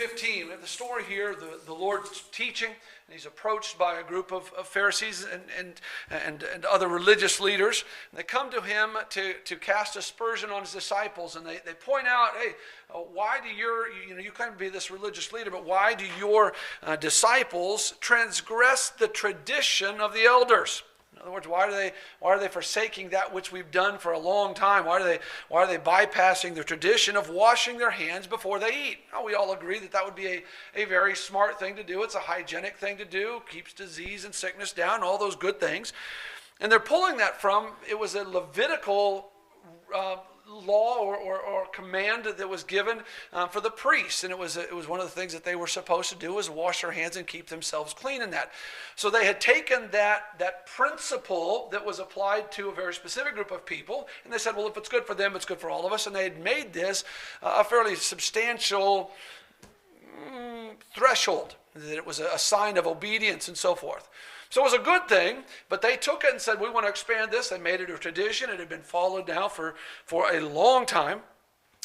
15, we have the story here, the Lord's teaching, and he's approached by a group of Pharisees and other religious leaders. And they come to him to cast aspersion on his disciples, and they point out, hey, why do you claim to be this religious leader, but why do your disciples transgress the tradition of the elders? In other words, why are they forsaking that which we've done for a long time? Why are they bypassing the tradition of washing their hands before they eat? Now, we all agree that would be a very smart thing to do. It's a hygienic thing to do. Keeps disease and sickness down, all those good things. And they're pulling that from, it was a Levitical law or command that was given for the priests, and it was one of the things that they were supposed to do, was wash their hands and keep themselves clean in that. So they had taken that principle that was applied to a very specific group of people, and they said, well, if it's good for them, it's good for all of us. And they had made this a fairly substantial threshold, that it was a sign of obedience and so forth. So it was a good thing, but they took it and said, we want to expand this. They made it a tradition. It had been followed now for a long time.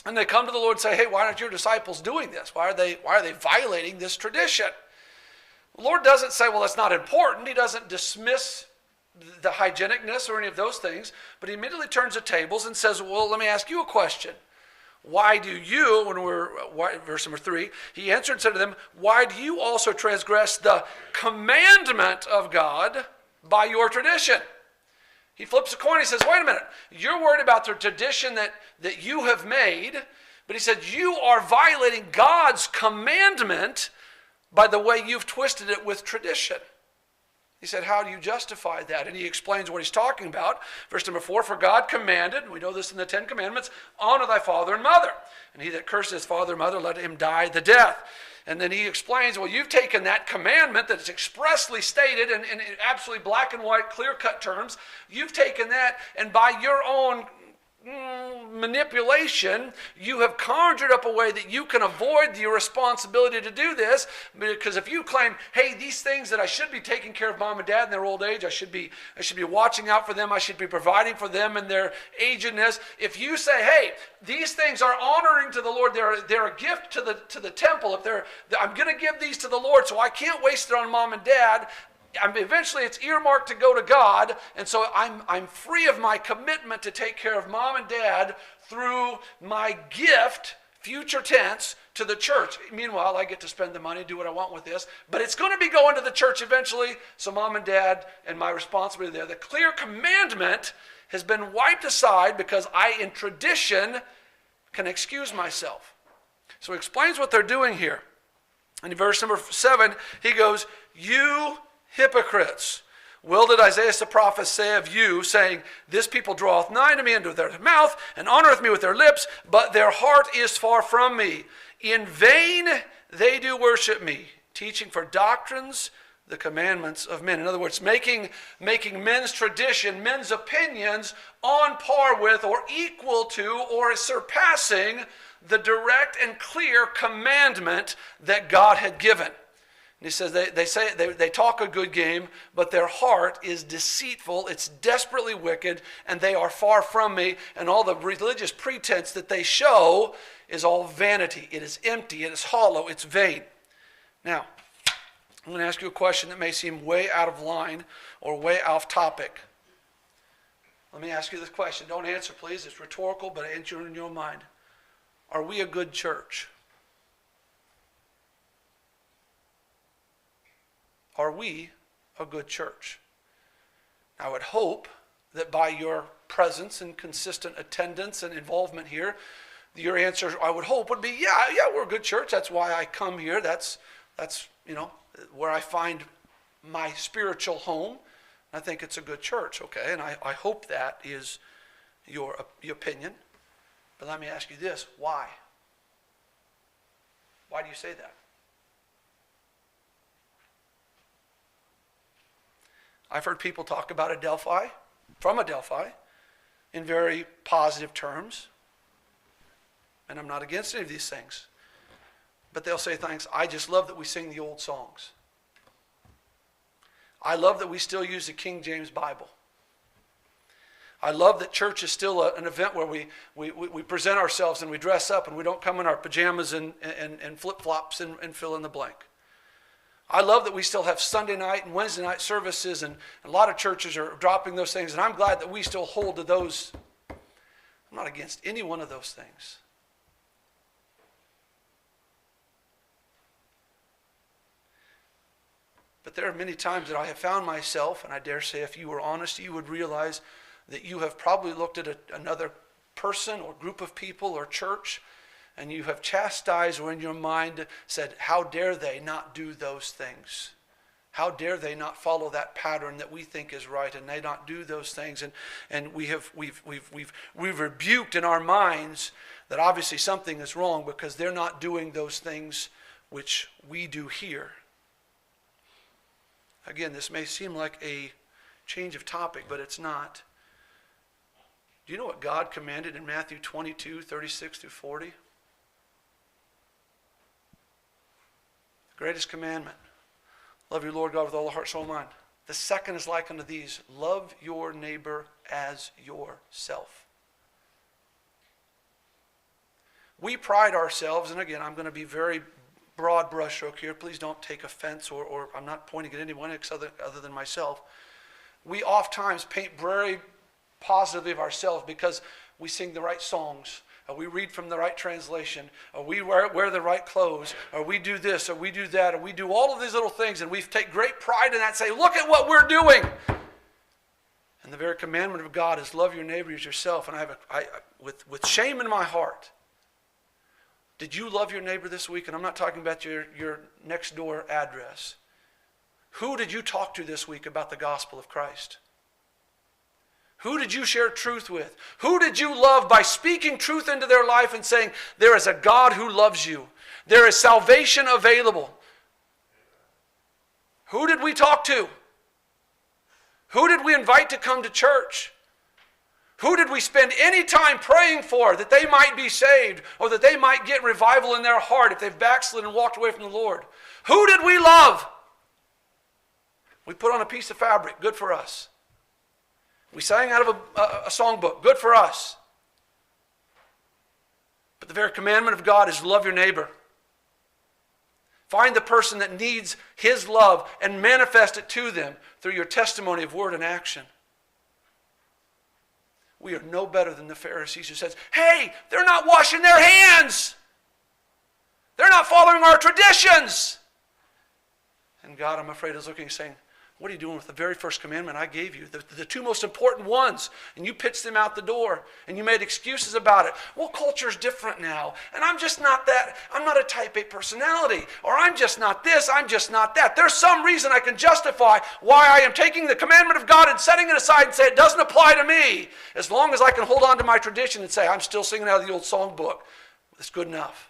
And they come to the Lord and say, hey, why aren't your disciples doing this? Why are they violating this tradition? The Lord doesn't say, well, it's not important. He doesn't dismiss the hygienicness or any of those things, but he immediately turns the tables and says, well, let me ask you a question. Why do you, verse number 3, he answered and said to them, why do you also transgress the commandment of God by your tradition? He flips a coin. He says, wait a minute. You're worried about the tradition that you have made, but he said, you are violating God's commandment by the way you've twisted it with tradition. He said, how do you justify that? And he explains what he's talking about. Verse number 4, for God commanded, we know this in the 10 Commandments, honor thy father and mother. And he that curses his father and mother, let him die the death. And then he explains, well, you've taken that commandment that's expressly stated in absolutely black and white, clear-cut terms. You've taken that, and by your own manipulation, you have conjured up a way that you can avoid your responsibility to do this. Because if you claim, hey, these things that I should be taking care of mom and dad in their old age, I should be watching out for them, I should be providing for them in their agedness. If you say, hey, these things are honoring to the Lord, they're a gift to the temple. I'm going to give these to the Lord, so I can't waste it on mom and dad. Eventually it's earmarked to go to God, and so I'm free of my commitment to take care of mom and dad through my gift, future tense, to the church. Meanwhile, I get to spend the money, do what I want with this, but it's going to be going to the church eventually, so mom and dad and my responsibility there. The clear commandment has been wiped aside because I, in tradition, can excuse myself. So he explains what they're doing here. And in verse number 7, he goes, you hypocrites. Well did Isaiah the prophet say of you, saying, this people draweth nigh to me unto their mouth, and honoreth me with their lips, but their heart is far from me. In vain they do worship me, teaching for doctrines the commandments of men. In other words, making men's tradition, men's opinions on par with or equal to or surpassing the direct and clear commandment that God had given. He says they talk a good game, but their heart is deceitful, it's desperately wicked, and they are far from me, and all the religious pretense that they show is all vanity. It is empty, it is hollow, it's vain. Now, I'm going to ask you a question that may seem way out of line or way off topic. Let me ask you this question. Don't answer, please. It's rhetorical, but answer in your mind. Are we a good church? Are we a good church? I would hope that by your presence and consistent attendance and involvement here, your answer, I would hope, would be, yeah, we're a good church. That's why I come here. That's where I find my spiritual home. I think it's a good church, okay? And I hope that is your opinion. But let me ask you this, why? Why do you say that? I've heard people talk about Adelphi, from Adelphi, in very positive terms. And I'm not against any of these things. But they'll say things, I just love that we sing the old songs. I love that we still use the King James Bible. I love that church is still an event where we present ourselves and we dress up and we don't come in our pajamas and flip-flops and fill in the blank. I love that we still have Sunday night and Wednesday night services, and a lot of churches are dropping those things, and I'm glad that we still hold to those. I'm not against any one of those things. But there are many times that I have found myself, and I dare say if you were honest, you would realize that you have probably looked at another person or group of people or church, and you have chastised or in your mind said, how dare they not do those things? How dare they not follow that pattern that we think is right, and they not do those things? And we've rebuked in our minds that obviously something is wrong because they're not doing those things which we do here. Again, this may seem like a change of topic, but it's not. Do you know what God commanded in Matthew 22, 36 through 40? The greatest commandment. Love your Lord God with all the heart, soul, and mind. The second is like unto these. Love your neighbor as yourself. We pride ourselves, and again, I'm going to be very broad brushstroke here. Please don't take offense, or I'm not pointing at anyone other than myself. We oftentimes paint very positively of ourselves because we sing the right songs, or we read from the right translation, or we wear the right clothes, or we do this, or we do that, or we do all of these little things, and we take great pride in that, say, look at what we're doing. And the very commandment of God is love your neighbor as yourself. And with shame in my heart, did you love your neighbor this week? And I'm not talking about your next door address. Who did you talk to this week about the gospel of Christ? Who did you share truth with? Who did you love by speaking truth into their life and saying, there is a God who loves you. There is salvation available. Who did we talk to? Who did we invite to come to church? Who did we spend any time praying for that they might be saved or that they might get revival in their heart if they've backslid and walked away from the Lord? Who did we love? We put on a piece of fabric, good for us. We sang out of a songbook, good for us. But the very commandment of God is love your neighbor. Find the person that needs his love and manifest it to them through your testimony of word and action. We are no better than the Pharisees who says, hey, they're not washing their hands. They're not following our traditions. And God, I'm afraid, is looking and saying, what are you doing with the very first commandment I gave you? The two most important ones. And you pitched them out the door. And you made excuses about it. Well, culture's different now. And I'm just not that. I'm not a type A personality. Or I'm just not this. I'm just not that. There's some reason I can justify why I am taking the commandment of God and setting it aside and say it doesn't apply to me. As long as I can hold on to my tradition and say I'm still singing out of the old songbook. It's good enough.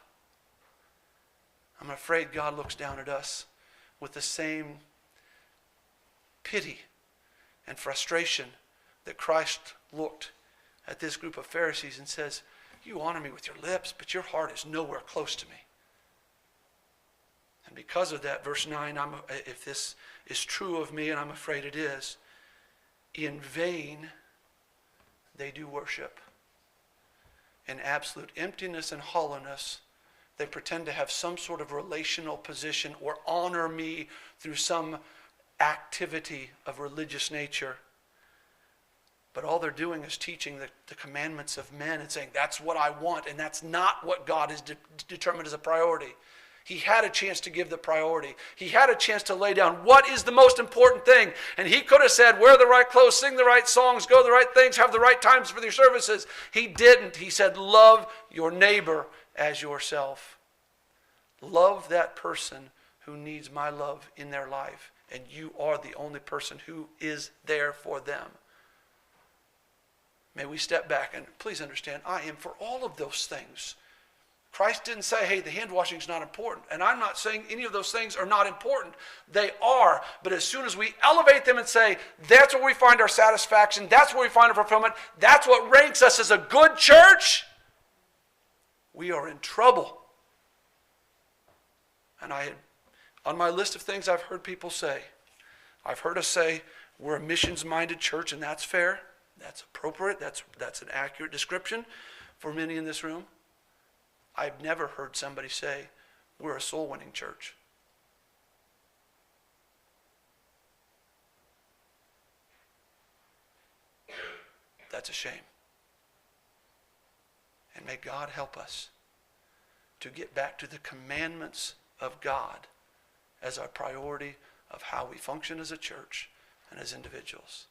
I'm afraid God looks down at us with the same pity and frustration that Christ looked at this group of Pharisees and says, you honor me with your lips, but your heart is nowhere close to me. And because of that, verse 9, if this is true of me, and I'm afraid it is, in vain they do worship. In absolute emptiness and hollowness, they pretend to have some sort of relational position or honor me through some activity of religious nature. But all they're doing is teaching the commandments of men and saying, that's what I want, and that's not what God has determined as a priority. He had a chance to give the priority. He had a chance to lay down what is the most important thing. And he could have said, wear the right clothes, sing the right songs, go to the right things, have the right times for your services. He didn't. He said, love your neighbor as yourself. Love that person who needs my love in their life. And you are the only person who is there for them. May we step back and please understand, I am for all of those things. Christ didn't say, hey, the hand washing is not important. And I'm not saying any of those things are not important. They are. But as soon as we elevate them and say, that's where we find our satisfaction, that's where we find our fulfillment, that's what ranks us as a good church, we are in trouble. And on my list of things I've heard people say, I've heard us say, we're a missions-minded church, and that's fair. That's appropriate. That's an accurate description for many in this room. I've never heard somebody say, we're a soul-winning church. That's a shame. And may God help us to get back to the commandments of God as our priority of how we function as a church and as individuals.